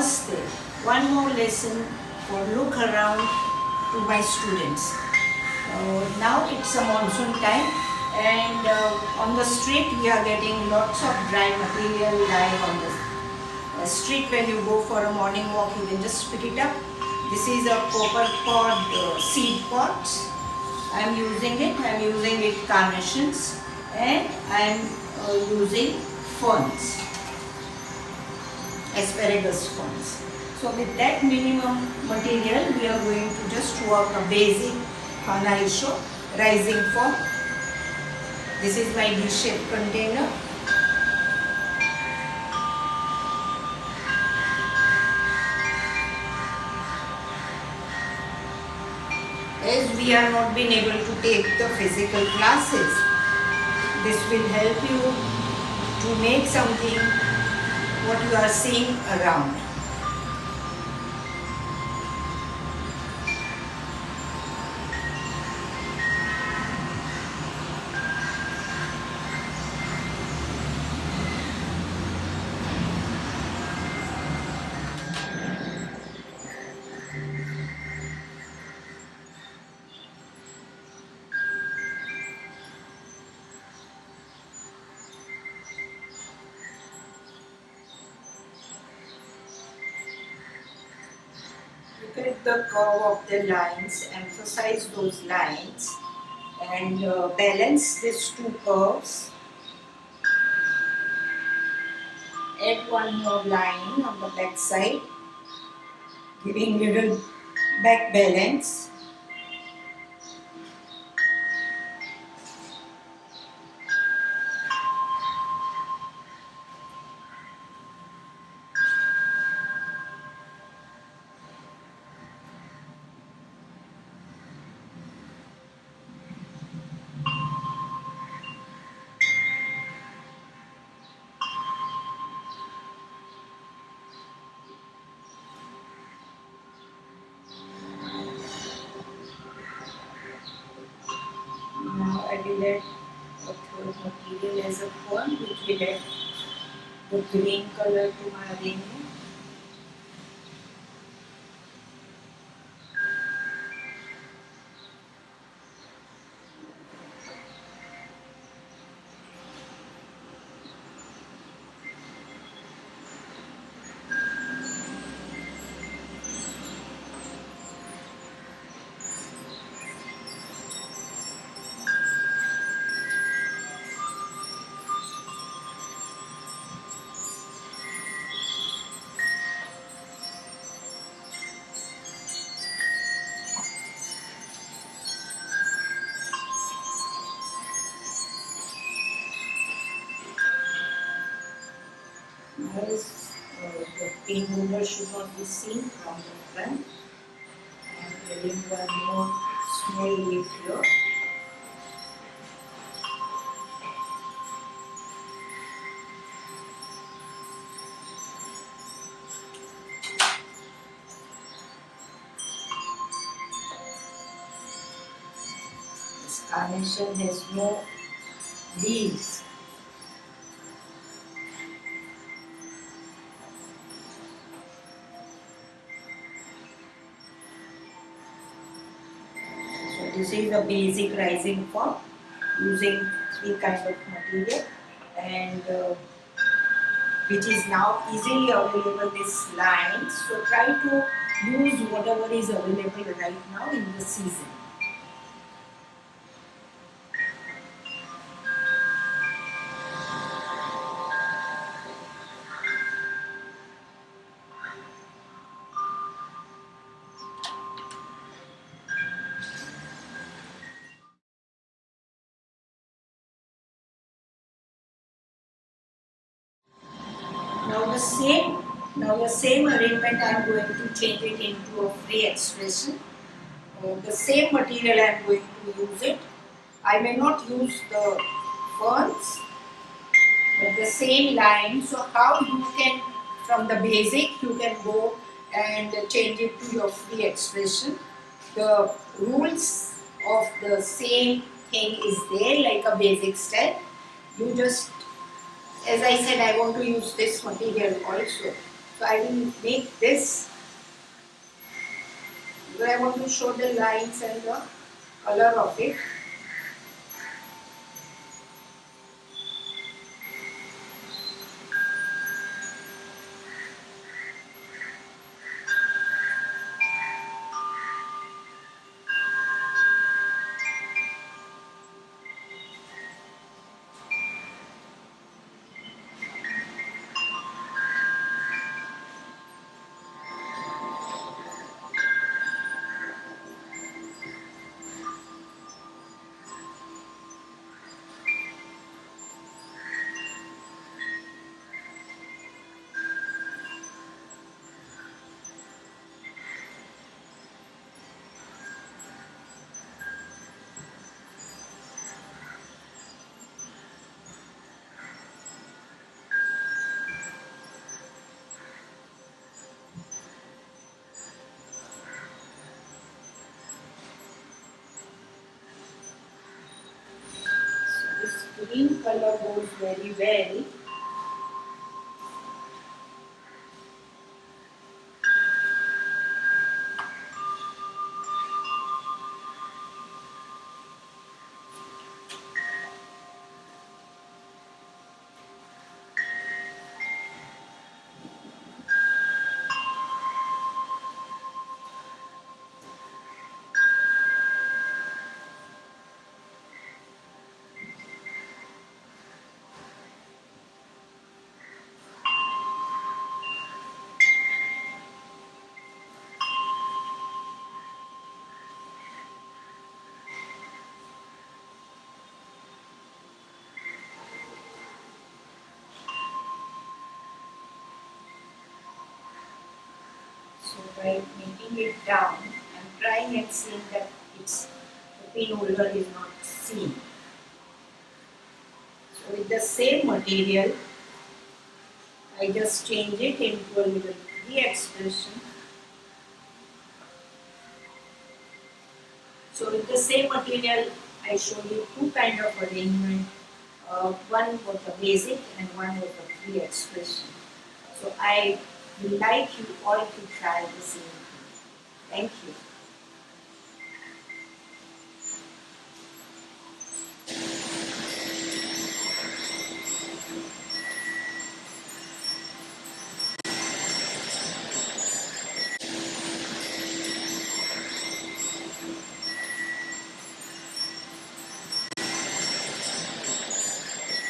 Namaste. One more lesson for look around to my students. Now it's a monsoon time, and on the street we are getting lots of dry material lying on the street. When you go for a morning walk, you can just pick it up. This is a copper pod seed pots. I am using it Carnations, and I am using ferns, asparagus ferns. So with that minimum material, we are going to just work a basic Carnation rising form. This is my D-shaped container. As we are not been able to take the physical classes, this will help you to make something what you are seeing around. Look at the curve of the lines, emphasize those lines, and balance these two curves. Add one more line on the back side, giving little back balance. Now I will add a third material as a fern, which will add the green color to my arrangement. As the pin holder should not be seen from the front. I am adding one more small leaf here. This carnation has no leaves. This is the basic rising form using three kinds of material, and which is now easily available, this line. So try to use whatever is available right now in the season. Now the same arrangement I am going to change it into a free expression. The same material I am going to use it. I may not use the ferns, but the same line. So how you can, from the basic, you can go and change it to your free expression. The rules of the same thing is there, like a basic step. You just, as I said, I want to use this material also. So I will make this because I want to show the lines and the color of it. So this green color goes very well. So by making it down, I'm trying and seeing that it's the pin holder is not seen. So with the same material, I just change it into a little free expression. So with the same material, I show you two kind of arrangement. One was the basic and one was the free expression. So I would like you all to try the same thing. Thank you.